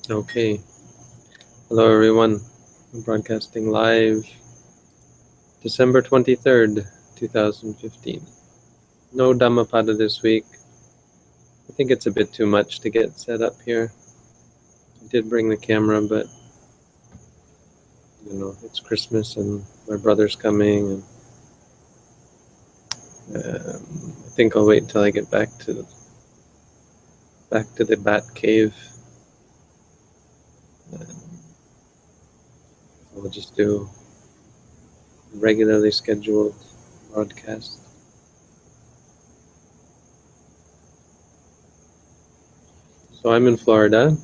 Okay. Hello, everyone. I'm broadcasting live December 23rd, 2015. No Dhammapada this week. I think it's a bit too much to get set up here. I did bring the camera, but it's Christmas and my brother's coming, and I think I'll wait until I get back to the bat cave. I'll just do regularly scheduled broadcast. So I'm in Florida.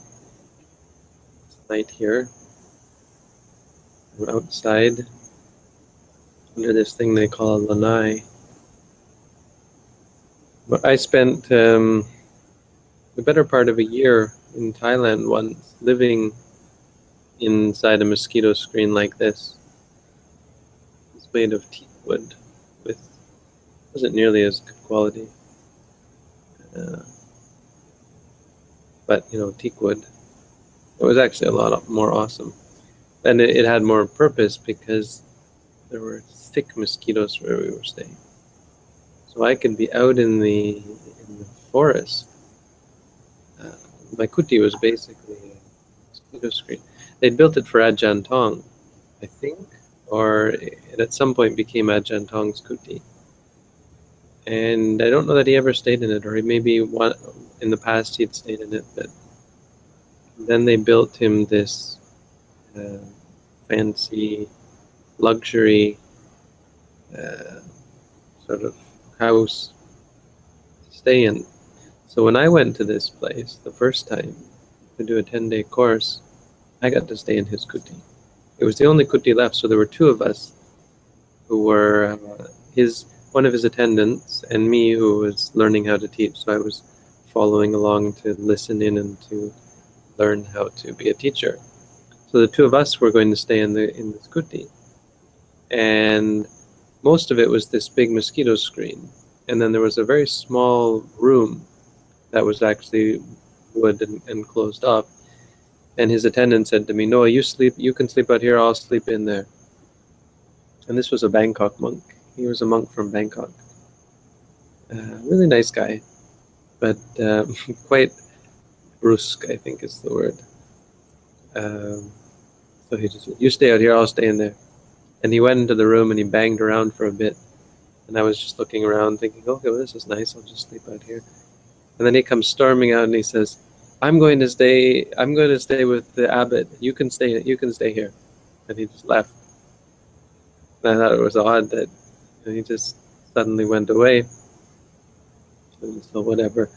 It's night here. I'm outside under this thing they call a lanai. But I spent the better part of a year in Thailand once, living inside a mosquito screen like this. It's made of teak wood, wasn't nearly as good quality, but teak wood. It was actually a lot more awesome, and it had more purpose because there were thick mosquitoes where we were staying. So I could be out in the forest. My kuti was basically a mosquito screen. They'd built it for Ajahn Tong, I think, or it at some point became Ajahn Tong's kuti. And I don't know that he ever stayed in it, or maybe in the past he'd stayed in it, but then they built him this fancy luxury sort of house to stay in. So when I went to this place the first time to do a 10-day course, I got to stay in his kuti. It was the only kuti left, so there were two of us who were one of his attendants and me who was learning how to teach. So I was following along to listen in and to learn how to be a teacher. So the two of us were going to stay in this kuti, and most of it was this big mosquito screen, and then there was a very small room that was actually wood and closed off. And his attendant said to me, "Noah, you can sleep out here, I'll sleep in there." And this was a Bangkok monk. He was a monk from Bangkok. Really nice guy, but quite brusque, I think is the word. So he just said, "You stay out here, I'll stay in there." And he went into the room and he banged around for a bit. And I was just looking around thinking, "Okay, well, this is nice, I'll just sleep out here." And then he comes storming out and he says, I'm going to stay with the abbot. You can stay here." And he just left. And I thought it was odd that he just suddenly went away. And so whatever.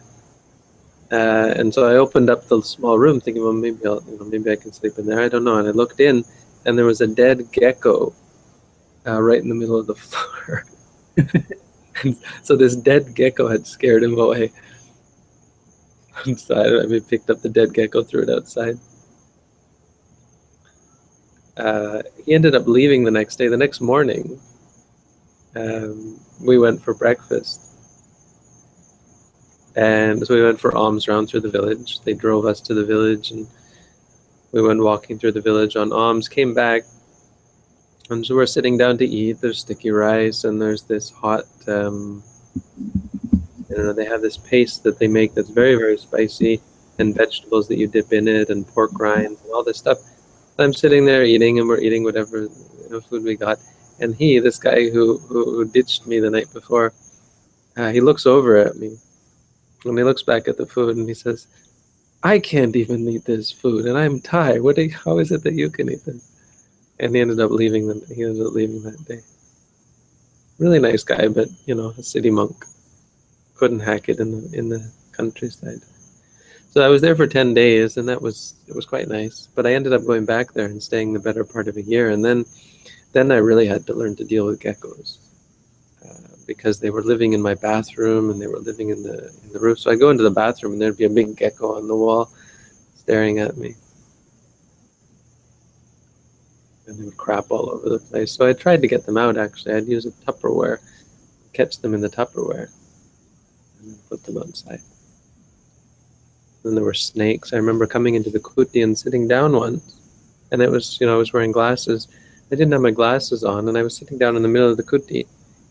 And so I opened up the small room thinking, well, maybe I can sleep in there. I don't know. And I looked in and there was a dead gecko right in the middle of the floor. And so this dead gecko had scared him away. So I picked up the dead gecko, threw it outside. He ended up leaving the next day. The next morning, we went for breakfast. And so we went for alms round through the village. They drove us to the village and we went walking through the village on alms, came back. And so we're sitting down to eat. There's sticky rice and there's this hot, they have this paste that they make that's very, very spicy, and vegetables that you dip in it, and pork rinds and all this stuff. I'm sitting there eating, and we're eating whatever food we got. And this guy who ditched me the night before, he looks over at me, and he looks back at the food, and he says, "I can't even eat this food, and I'm Thai. How is it that you can eat this?" And he ended up leaving that day. Really nice guy, but a city monk. Couldn't hack it in the countryside. So I was there for 10 days, and it was quite nice. But I ended up going back there and staying the better part of a year, and then I really had to learn to deal with geckos because they were living in my bathroom and they were living in the roof. So I go into the bathroom and there'd be a big gecko on the wall staring at me, and they would crap all over the place. So I tried to get them out. Actually, I'd use a Tupperware, catch them in the Tupperware, and then put them outside. And there were snakes. I remember coming into the kuti and sitting down once, and it was, I was wearing glasses. I didn't have my glasses on, and I was sitting down in the middle of the kuti,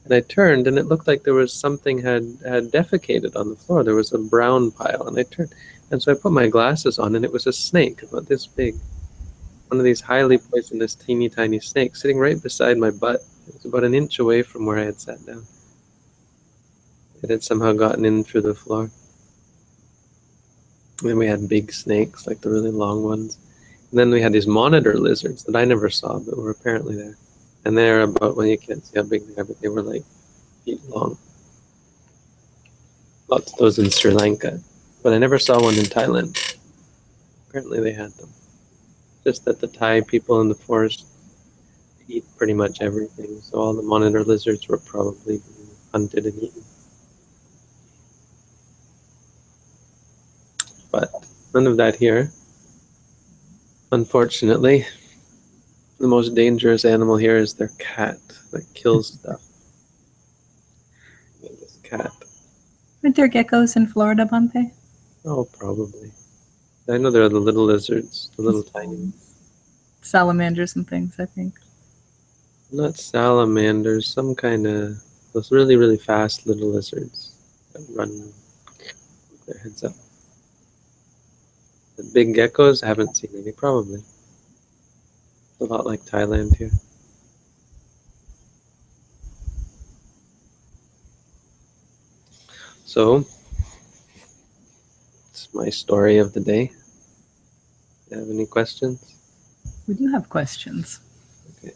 and I turned, and it looked like there was something had defecated on the floor. There was a brown pile, and I turned, and so I put my glasses on, and it was a snake about this big, one of these highly poisonous, teeny tiny snakes sitting right beside my butt. It was about an inch away from where I had sat down. It had somehow gotten in through the floor. And then we had big snakes, like the really long ones. And then we had these monitor lizards that I never saw, but were apparently there. And they're about, well, you can't see how big they are, but they were like feet long. Lots of those in Sri Lanka. But I never saw one in Thailand. Apparently they had them. Just that the Thai people in the forest eat pretty much everything. So all the monitor lizards were probably being hunted and eaten. But none of that here. Unfortunately, the most dangerous animal here is their cat that kills stuff. This cat. Aren't there geckos in Florida, Bhante? Oh, probably. I know there are the little lizards, the little tiny. Salamanders and things, I think. Not salamanders, some kind of, those really, really fast little lizards that run with their heads up. The big geckos, I haven't seen any, probably. It's a lot like Thailand here. So, it's my story of the day. Do you have any questions? We do have questions. Okay.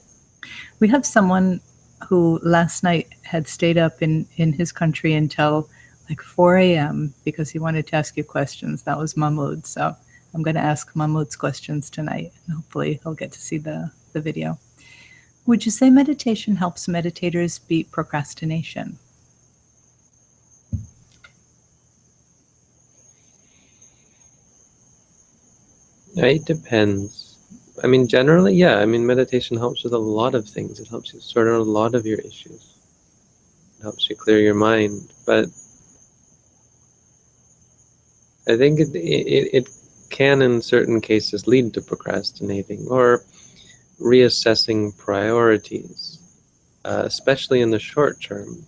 We have someone who last night had stayed up in his country until like 4 a.m. because he wanted to ask you questions. That was Mahmood. So I'm going to ask Mahmood's questions tonight, and hopefully he'll get to see the video. Would you say meditation helps meditators beat procrastination? It depends. I mean, generally, yeah. I mean, meditation helps with a lot of things. It helps you sort out a lot of your issues. It helps you clear your mind. But I think it can, in certain cases, lead to procrastinating or reassessing priorities, especially in the short term.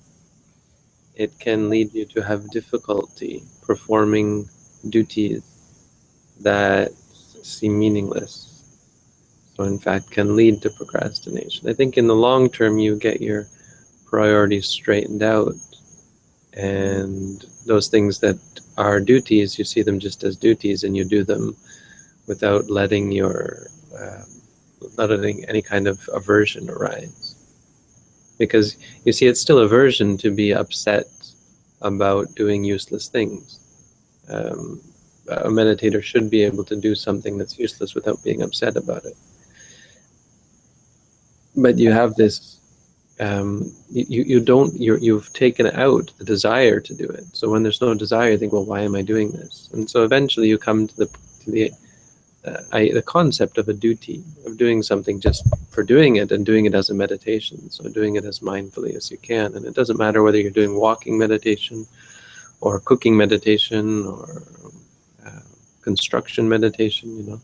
It can lead you to have difficulty performing duties that seem meaningless. So in fact can lead to procrastination. I think in the long term you get your priorities straightened out, and those things that are duties, you see them just as duties, and you do them without letting your not letting any kind of aversion arise. Because you see, it's still aversion to be upset about doing useless things. A meditator should be able to do something that's useless without being upset about it. But you have this, you've taken out the desire to do it. So when there's no desire, you think, well, why am I doing this? And so eventually you come to the concept of a duty, of doing something just for doing it, and doing it as a meditation. So doing it as mindfully as you can. And it doesn't matter whether you're doing walking meditation or cooking meditation or construction meditation,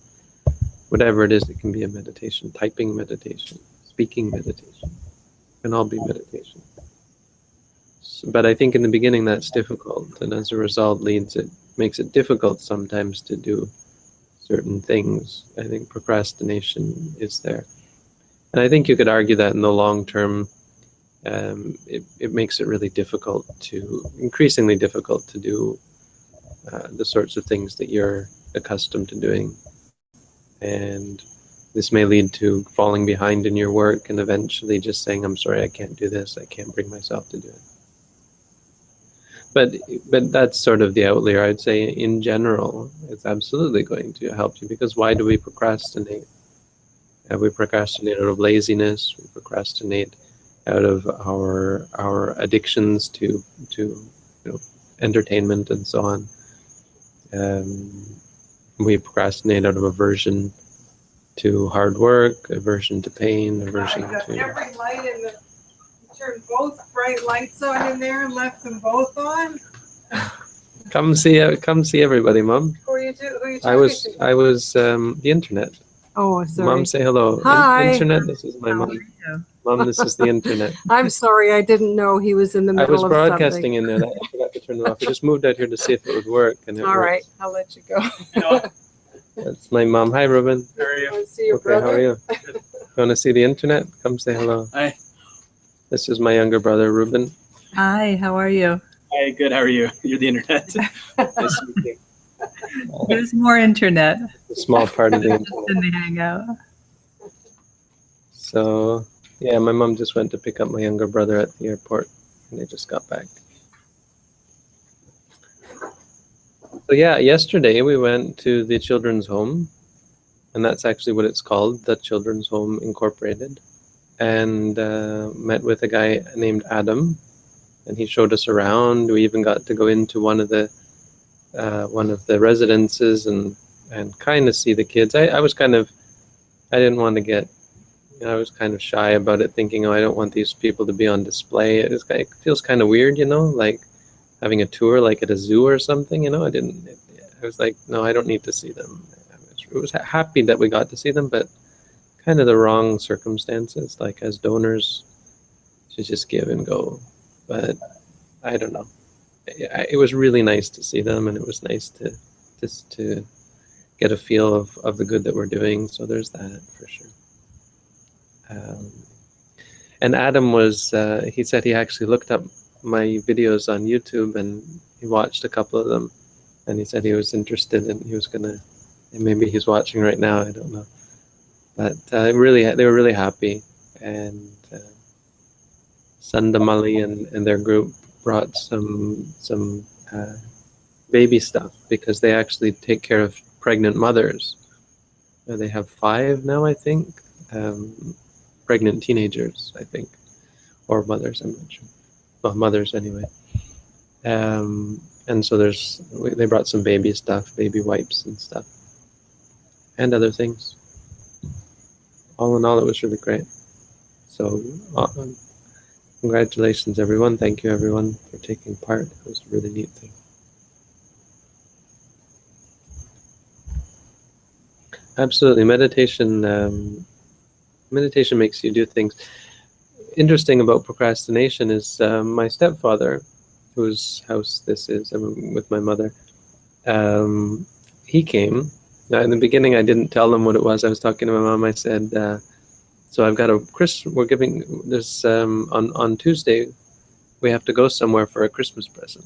whatever it is, it can be a meditation. Typing meditation, speaking meditation, it can all be meditation. But I think in the beginning that's difficult, and as a result makes it difficult sometimes to do certain things. I think procrastination is there. And I think you could argue that in the long term, it makes it really increasingly difficult to do the sorts of things that you're accustomed to doing. And this may lead to falling behind in your work and eventually just saying, I'm sorry, I can't do this. I can't bring myself to do it. But that's sort of the outlier. I'd say in general, it's absolutely going to help you, because why do we procrastinate? We procrastinate out of laziness. We procrastinate out of our addictions to entertainment and so on. We procrastinate out of aversion to hard work, aversion to pain, aversion to... Every light in the... Turned both bright lights on in there and left them both on. Come see everybody, Mom. Who are you talking to? I was the internet. Oh, sorry. Mom, say hello. Hi. Internet, this is my mom. Mom, this is the internet. I'm sorry, I didn't know he was in the I middle was of broadcasting something. in there. I forgot to turn it off. I just moved out here to see if it would work, and it All right, works. I'll let you go. That's my mom. Hi, Ruben. How are you? Want to see your Okay, how are brother? you? You want to see the internet? Come say hello. Hi. This is my younger brother, Ruben. Hi, how are you? Hi, good. How are you? You're the internet. Nice to meet you. There's more internet A small part of the in internet. the hangout. So, yeah, my mom just went to pick up my younger brother at the airport, and they just got back. So, yeah, yesterday we went to the children's home, and that's actually what it's called, the Children's Home Incorporated, and met with a guy named Adam, and he showed us around. We even got to go into one of the residences and kind of see the kids. I was kind of, I didn't want to get, I was kind of shy about it, thinking, oh, I don't want these people to be on display. It feels kind of weird, like having a tour like at a zoo or something, I was like, no, I don't need to see them. I was happy that we got to see them, but kind of the wrong circumstances, like as donors to just give and go. But I don't know. It was really nice to see them, and it was nice to just to get a feel of the good that we're doing. So there's that for sure. And Adam was, he said he actually looked up my videos on YouTube, and he watched a couple of them, and he said he was interested, and he was gonna, and maybe he's watching right now, I don't know. But they were really happy, and Sandamali and their group brought some baby stuff, because they actually take care of pregnant mothers. They have 5 now, I think. Pregnant teenagers, I think, or mothers, I'm not sure. Well, mothers anyway. And so they brought some baby stuff, baby wipes and stuff, and other things. All in all, it was really great. So, congratulations, everyone. Thank you, everyone, for taking part. It was a really neat thing. Absolutely, meditation makes you do things. Interesting about procrastination is my stepfather, whose house this is, with my mother. He came. Now, in the beginning, I didn't tell them what it was. I was talking to my mom. I said, "So I've got we're giving this on Tuesday. We have to go somewhere for a Christmas present.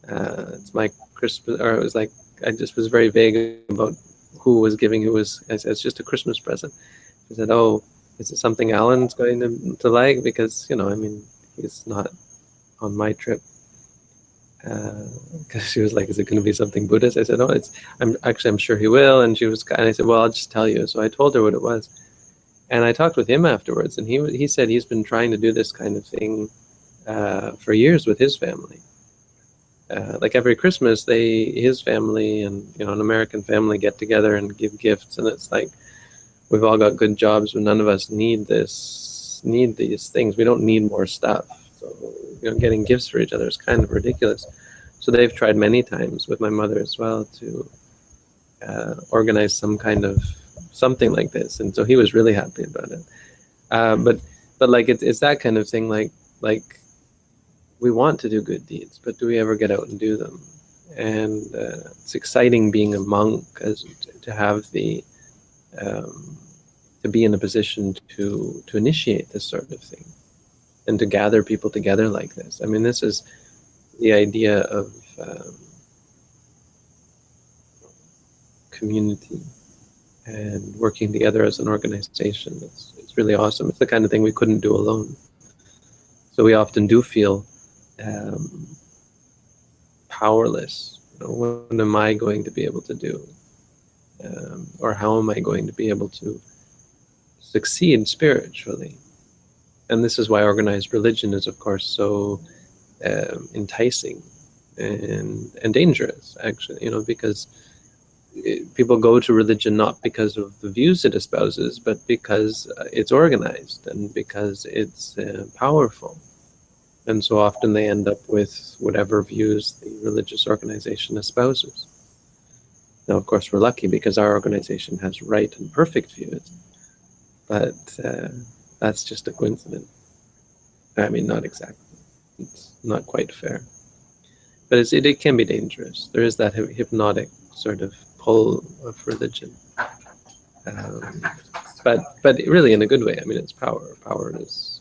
It's my Christmas," or it was like I just was very vague about who was giving. I said, "It's just a Christmas present." I said, "Oh, is it something Alan's going to like? Because, he's not on my trip." Because she was like, "Is it going to be something Buddhist?" I said, "Oh, I'm sure he will." And I said, "Well, I'll just tell you." So I told her what it was. And I talked with him afterwards, and he said he's been trying to do this kind of thing for years with his family. Like every Christmas, his family and an American family get together and give gifts, and it's like, we've all got good jobs, but none of us need these things. We don't need more stuff. So, getting gifts for each other is kind of ridiculous. So they've tried many times with my mother as well to organize something like this. And so he was really happy about it. But like it's that kind of thing. Like we want to do good deeds, but do we ever get out and do them? And it's exciting being a monk, to have to be in a position to initiate this sort of thing, and to gather people together like this. This is the idea of community and working together as an organization. It's really awesome. It's the kind of thing we couldn't do alone. So we often do feel powerless. What am I going to be able to do? Or how am I going to be able to succeed spiritually? And this is why organized religion is, of course, so enticing and dangerous, actually, because people go to religion not because of the views it espouses, but because it's organized and because it's powerful. And so often they end up with whatever views the religious organization espouses. Now, of course, we're lucky because our organization has right and perfect views, but that's just a coincidence. I mean, not exactly. It's not quite fair. But it can be dangerous. There is that hypnotic sort of pull of religion. But really in a good way. I mean, it's power. Power is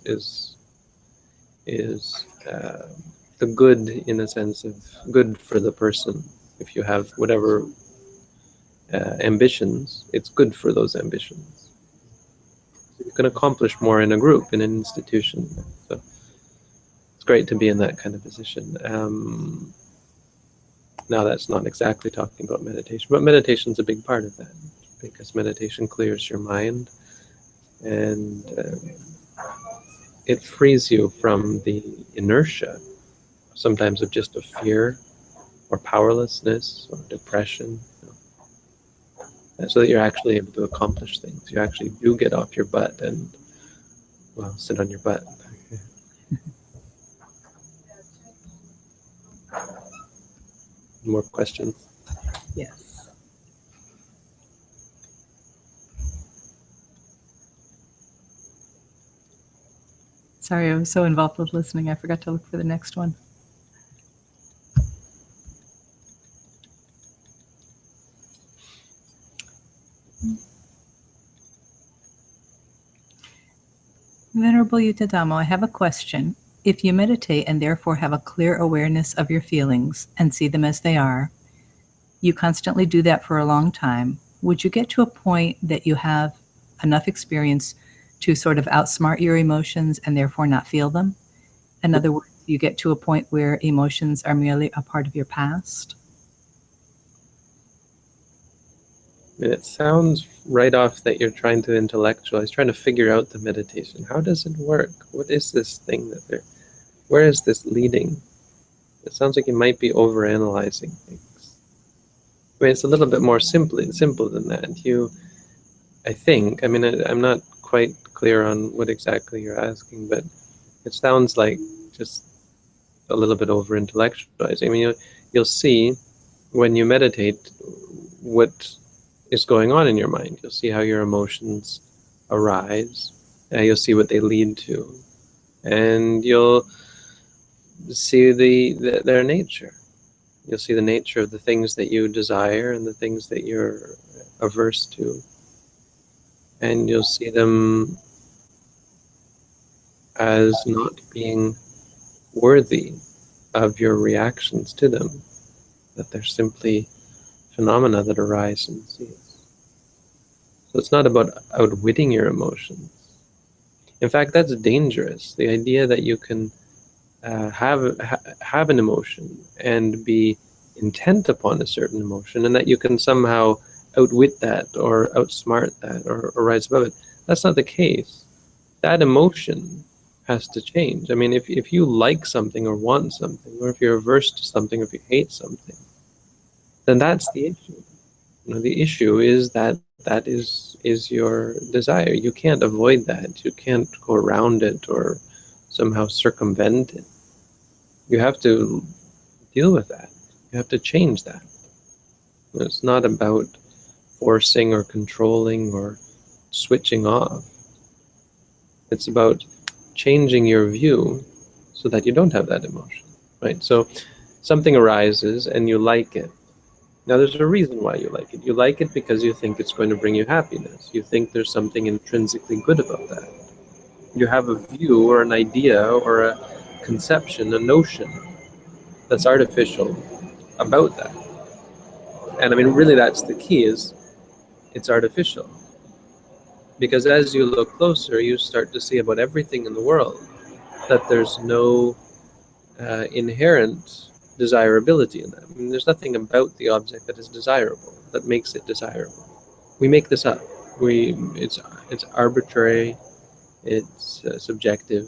the good, in a sense of good for the person. If you have whatever ambitions, it's good for those ambitions. You can accomplish more in a group, in an institution. So it's great to be in that kind of position. Now, that's not exactly talking about meditation, but meditation's a big part of that, because meditation clears your mind, and it frees you from the inertia, sometimes of just a fear, or powerlessness, or depression, so that you're actually able to accomplish things. You actually do get off your butt and, well, sit on your butt. More questions? Yes. Sorry, I was so involved with listening, I forgot to look for the next one. Venerable Yuta Dhamma, I have a question. If you meditate and therefore have a clear awareness of your feelings and see them as they are, you constantly do that for a long time, would you get to a point that you have enough experience to sort of outsmart your emotions and therefore not feel them? In other words, you get to a point where emotions are merely a part of your past? And it sounds right off that you're trying to intellectualize, trying to figure out the meditation. How does it work? What is this thing where is this leading? It sounds like you might be overanalyzing things. I mean, it's a little bit more simple than that. I think, I mean, I'm not quite clear on what exactly you're asking, but it sounds like just a little bit over-intellectualizing. I mean, you'll see when you meditate what is going on in your mind. You'll see how your emotions arise, you'll see what they lead to, and you'll see their nature. You'll see the nature of the things that you desire and the things that you're averse to, and you'll see them as not being worthy of your reactions to them, that they're simply phenomena that arise and cease. So it's not about outwitting your emotions. In fact, that's dangerous. The idea that you can have an emotion and be intent upon a certain emotion, and that you can somehow outwit that or outsmart that or rise above it. That's not the case. That emotion has to change. I mean, if you like something or want something, or if you're averse to something, or if you hate something, then that's the issue. The issue is that is your desire. You can't avoid that. You can't go around it or somehow circumvent it. You have to deal with that. You have to change that. It's not about forcing or controlling or switching off. It's about changing your view so that you don't have that emotion, right? So something arises and you like it. Now, there's a reason why you like it. You like it because you think it's going to bring you happiness. You think there's something intrinsically good about that. You have a view or an idea or a conception, a notion that's artificial about that. And I mean, really, that's the key, is it's artificial. Because as you look closer, you start to see about everything in the world that there's no inherent desirability in that. I mean, there's nothing about the object that is desirable, that makes it desirable. We make this up. It's arbitrary, it's subjective,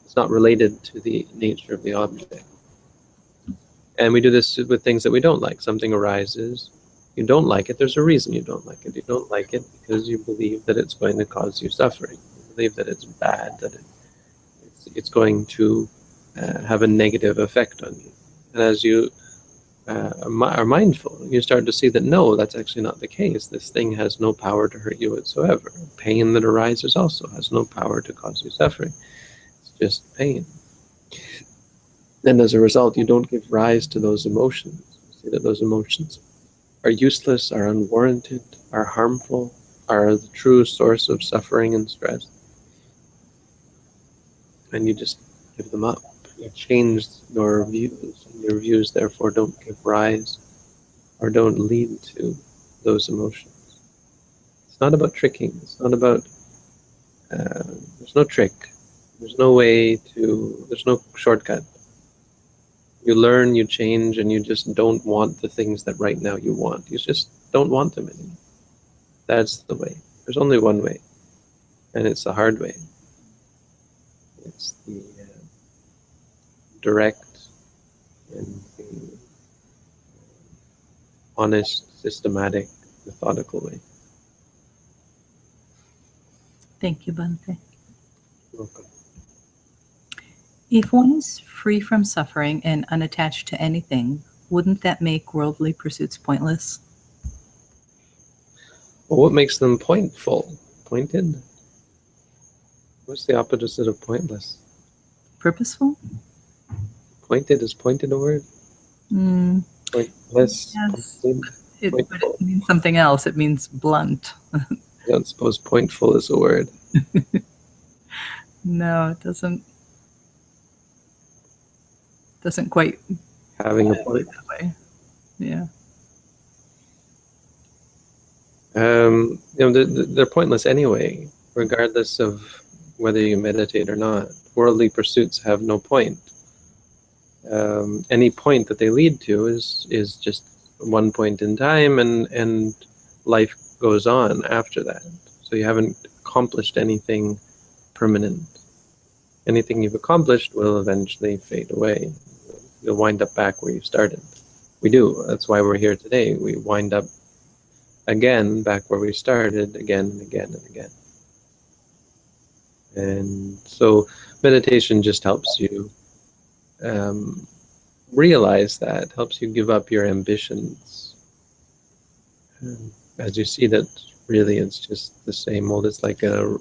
it's not related to the nature of the object. And we do this with things that we don't like. Something arises, you don't like it, there's a reason you don't like it. You don't like it because you believe that it's going to cause you suffering. You believe that it's bad, that it's going to have a negative effect on you. And as you are mindful, you start to see that no, that's actually not the case. This thing has no power to hurt you whatsoever. Pain that arises also has no power to cause you suffering. It's just pain. And as a result, you don't give rise to those emotions. You see that those emotions are useless, are unwarranted, are harmful, are the true source of suffering and stress. And you just give them up. You change your views, and your views therefore don't give rise or don't lead to those emotions. It's not about tricking. It's not about, there's no trick. There's no way to, there's no shortcut. You learn, you change, and you just don't want the things that right now you want. You just don't want them anymore. That's the way. There's only one way, and it's the hard way. It's the direct and the honest, systematic, methodical way. Thank you, Bhante. You're welcome. If one is free from suffering and unattached to anything, wouldn't that make worldly pursuits pointless? Well, what makes them pointful? Pointed? What's the opposite of pointless? Purposeful? Pointed, is pointed a word? Pointless, Yes. pointed, But it means something else. It means blunt. I don't suppose pointful is a word. No, it doesn't. Doesn't quite Having a point. that way. Yeah. They're pointless anyway, regardless of whether you meditate or not. Worldly pursuits have no point. Any point that they lead to is just one point in time, and life goes on after that. So you haven't accomplished anything permanent. Anything you've accomplished will eventually fade away. You'll wind up back where you started. We do. That's why we're here today. We wind up again back where we started, again and again and again. And so meditation just helps you realize that, helps you give up your ambitions. As you see that really it's just the same old, it's like a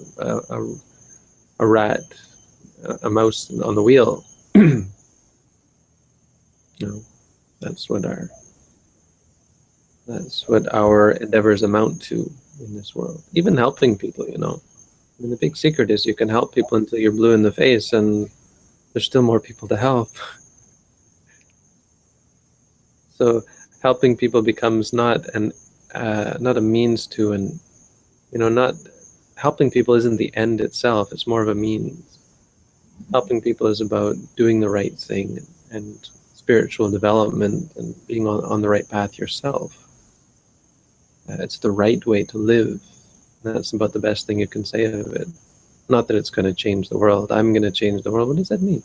rat, a mouse on the wheel. That's what our endeavors amount to in this world. Even helping people, I mean, the big secret is you can help people until you're blue in the face, and there's still more people to help. So helping people becomes not a means to, and not helping people isn't the end itself. It's more of a means. Helping people is about doing the right thing and spiritual development and being on the right path yourself. It's the right way to live. That's about the best thing you can say of it. Not that it's going to change the world. I'm going to change the world. What does that mean?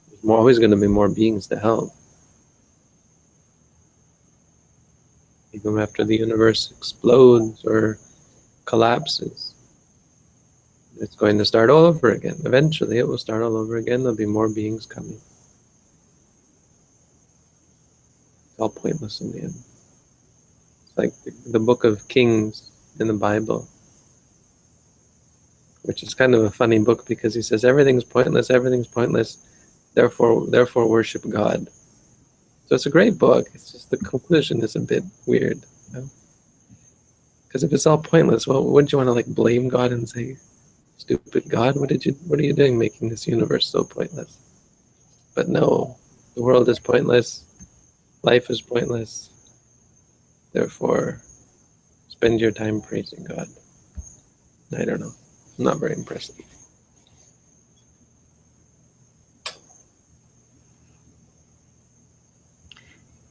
There's always going to be more beings to help. Even after the universe explodes or collapses, it's going to start all over again. Eventually it will start all over again. There'll be more beings coming. It's all pointless in the end. It's like the book of Kings in the Bible, which is kind of a funny book because he says everything's pointless, therefore worship God. So it's a great book. It's just the conclusion is a bit weird. Because if it's all pointless, well, wouldn't you want to blame God and say, stupid God, what are you doing making this universe so pointless? But no, the world is pointless, life is pointless, therefore spend your time praising God. I don't know, not very impressive.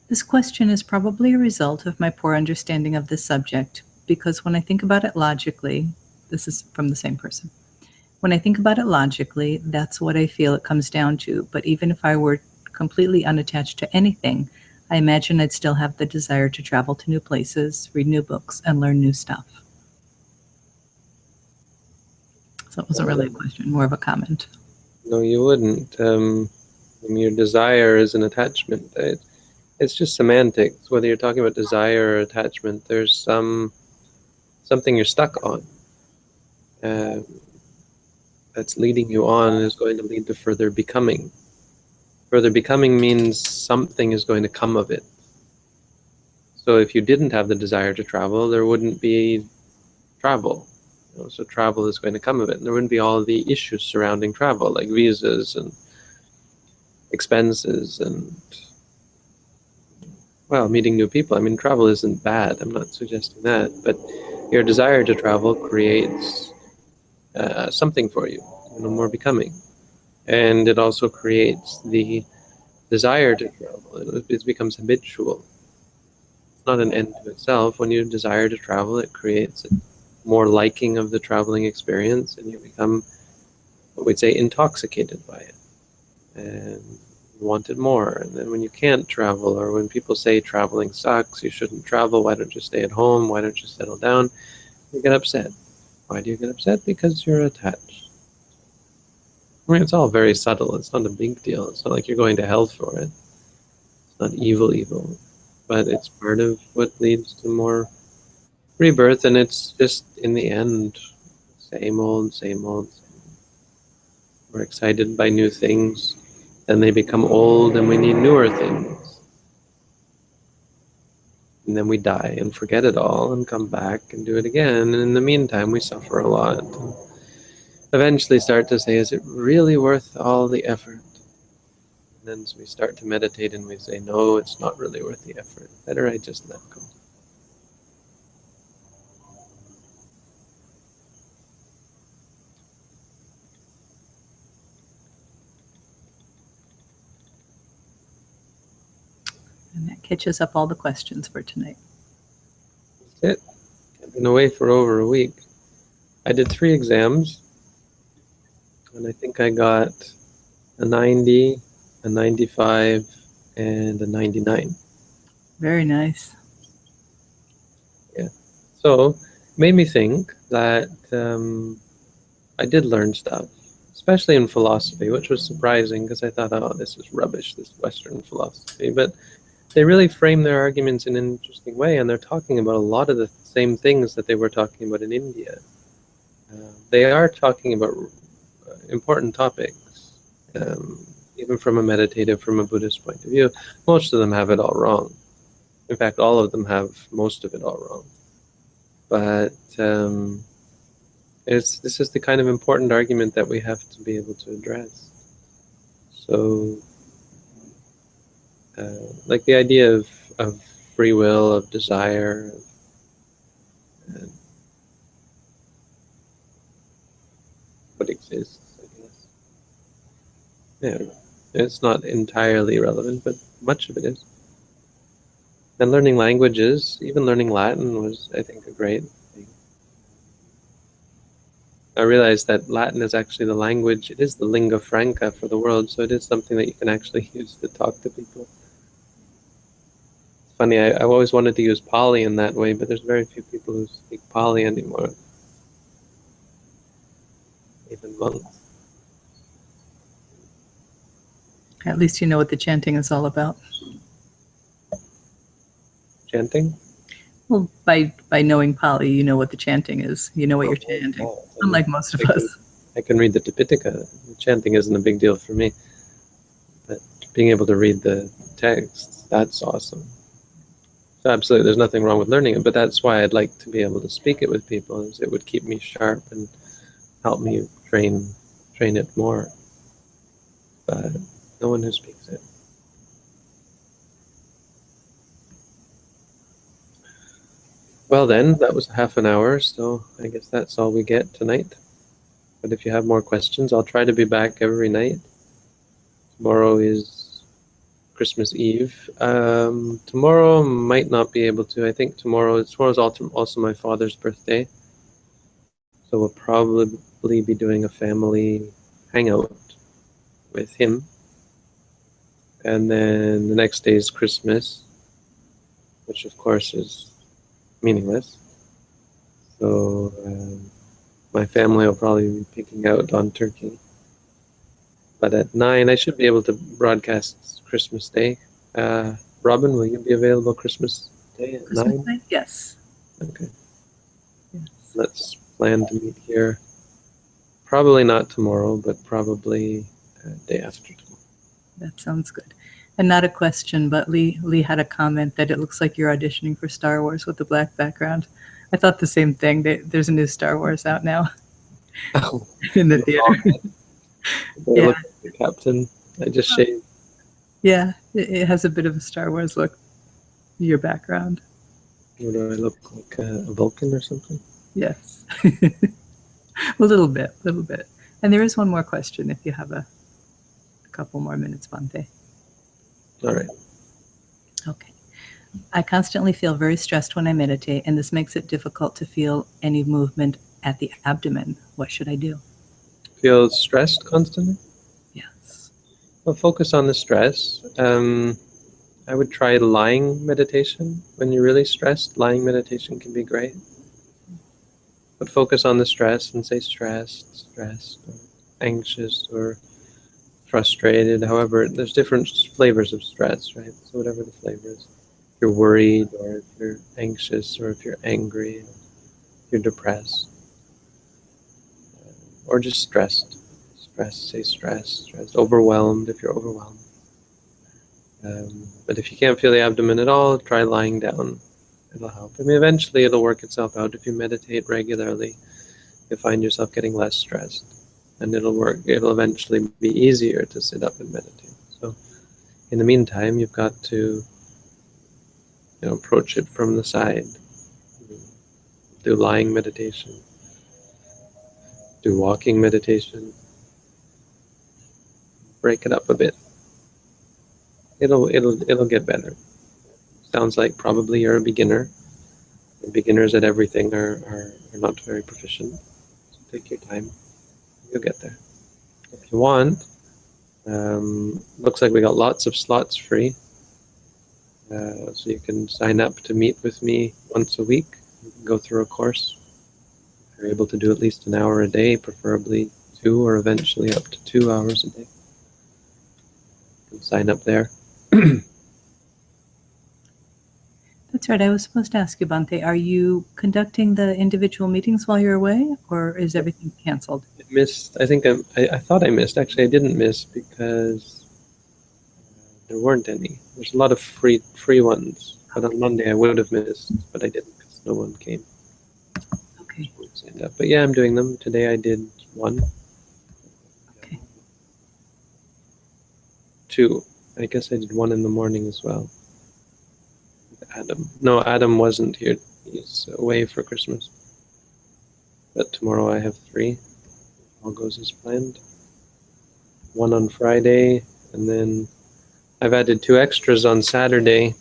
This question is probably a result of my poor understanding of this subject, because when I think about it logically, this is from the same person. When I think about it logically, that's what I feel it comes down to. But even if I were completely unattached to anything, I imagine I'd still have the desire to travel to new places, read new books, and learn new stuff. So it wasn't really a question, more of a comment. No, you wouldn't. And your desire is an attachment. It's just semantics. Whether you're talking about desire or attachment, there's something you're stuck on that's leading you on and is going to lead to further becoming. Further becoming means something is going to come of it. So if you didn't have the desire to travel, there wouldn't be travel. So travel is going to come of it. And there wouldn't be all the issues surrounding travel, like visas and expenses and, well, meeting new people. I mean, travel isn't bad. I'm not suggesting that. But your desire to travel creates something for you, more becoming. And it also creates the desire to travel. It becomes habitual. It's not an end to itself. When you desire to travel, it creates more liking of the traveling experience, and you become, what we'd say, intoxicated by it and wanted more. And then when you can't travel, or when people say traveling sucks, you shouldn't travel, why don't you stay at home, why don't you settle down, you get upset. Why do you get upset? Because you're attached. I mean, it's all very subtle. It's not a big deal. It's not like you're going to hell for it. It's not evil, but it's part of what leads to more rebirth, and it's just, in the end, same old, same old. We're excited by new things, then they become old and we need newer things. And then we die and forget it all and come back and do it again. And in the meantime, we suffer a lot. Eventually start to say, is it really worth all the effort? And then we start to meditate and we say, no, it's not really worth the effort. Better I just let go. And that catches up all the questions for tonight. That's it. I've been away for over a week. I did 3 exams, and I think I got a 90, a 95, and a 99. Very nice. Yeah. So, made me think that I did learn stuff, especially in philosophy, which was surprising because I thought, oh, this is rubbish, this Western philosophy. But they really frame their arguments in an interesting way, and they're talking about a lot of the same things that they were talking about in India. They are talking about important topics, even from a meditative, from a Buddhist point of view. Most of them have it all wrong. In fact, all of them have most of it all wrong. But this is the kind of important argument that we have to be able to address. So, like the idea of free will, of desire, what exists, I guess. Yeah, it's not entirely relevant, but much of it is. And learning languages, even learning Latin was, I think, a great thing. I realized that Latin is actually the language, it is the lingua franca for the world, so it is something that you can actually use to talk to people. It's funny, I've always wanted to use Pali in that way, but there's very few people who speak Pali anymore. Even monks. At least you know what the chanting is all about. Chanting? Well, by knowing Pali, you know what the chanting is. You know what you're chanting. Unlike most of us. I can read the Tipitaka. Chanting isn't a big deal for me. But being able to read the text, that's awesome. So absolutely, there's nothing wrong with learning it, but that's why I'd like to be able to speak it with people, is it would keep me sharp and help me train it more. But no one who speaks it. Well then, that was half an hour, so I guess that's all we get tonight. But if you have more questions, I'll try to be back every night. Tomorrow is Christmas Eve. Tomorrow might not be able to. I think tomorrow's also my father's birthday. So we'll probably be doing a family hangout with him. And then the next day is Christmas, which of course is meaningless. So my family will probably be picking out on turkey. But at 9, I should be able to broadcast Christmas Day. Robin, will you be available Christmas Day at Christmas 9? night? Yes. Okay. Yes. Let's plan to meet here. Probably not tomorrow, but probably day after tomorrow. That sounds good. And not a question, but Lee had a comment that it looks like you're auditioning for Star Wars with the black background. I thought the same thing. There's a new Star Wars out now Oh, in the theater. they Yeah. look like the captain. I just shaved. Yeah, it has a bit of a Star Wars look. Your background. What do I look like? A Vulcan or something? Yes. A little bit. And there is one more question if you have a couple more minutes, Bhante. All right. Okay. I constantly feel very stressed when I meditate, and this makes it difficult to feel any movement at the abdomen. What should I do? Feel stressed constantly? Yes. Well, focus on the stress. I would try lying meditation. When you're really stressed, lying meditation can be great. But focus on the stress and say stressed, or anxious, or frustrated. However, there's different flavors of stress, right? So whatever the flavor is. If you're worried, or if you're anxious, or if you're angry, or if you're depressed, or just stressed. Stressed, say stressed. Overwhelmed, if you're overwhelmed. But if you can't feel the abdomen at all, try lying down. It'll help. I mean, eventually it'll work itself out. If you meditate regularly, you'll find yourself getting less stressed. And it'll work. It'll eventually be easier to sit up and meditate. So in the meantime, you've got to approach it from the side. Do lying meditation. Do walking meditation. Break it up a bit. It'll get better. Sounds like probably you're a beginner. And beginners at everything are not very proficient. So take your time. You'll get there. If you want, looks like we got lots of slots free. So you can sign up to meet with me once a week. You can go through a course. If you're able to do at least an hour a day, preferably 2 or eventually up to 2 hours a day. You can sign up there. That's right. I was supposed to ask you, Bhante, are you conducting the individual meetings while you're away, or is everything canceled? I missed. I think I thought I missed. Actually, I didn't miss because there weren't any. There's a lot of free ones. But on Monday I would have missed, but I didn't because no one came. Okay. Signed up. But yeah, I'm doing them. Today I did 1. Okay. 2. I guess I did 1 in the morning as well. With Adam. No, Adam wasn't here. He's away for Christmas. But tomorrow I have 3. All goes as planned. 1 on Friday, and then I've added 2 extras on Saturday.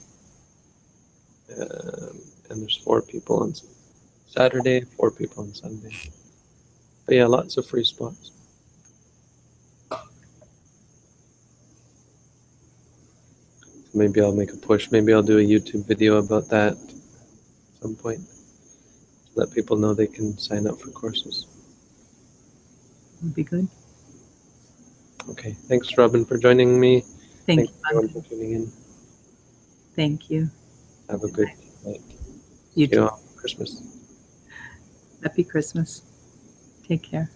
And there's 4 people on Saturday, 4 people on Sunday. But yeah, lots of free spots. Maybe I'll make a push. Maybe I'll do a YouTube video about that at some point. Let people know they can sign up for courses. Would be good. Okay. Thanks, Robin, for joining me. Thank Thanks you. everyone Bhante. for tuning in. Thank you. Have a good night. You See you too. on Christmas. Happy Christmas. Take care.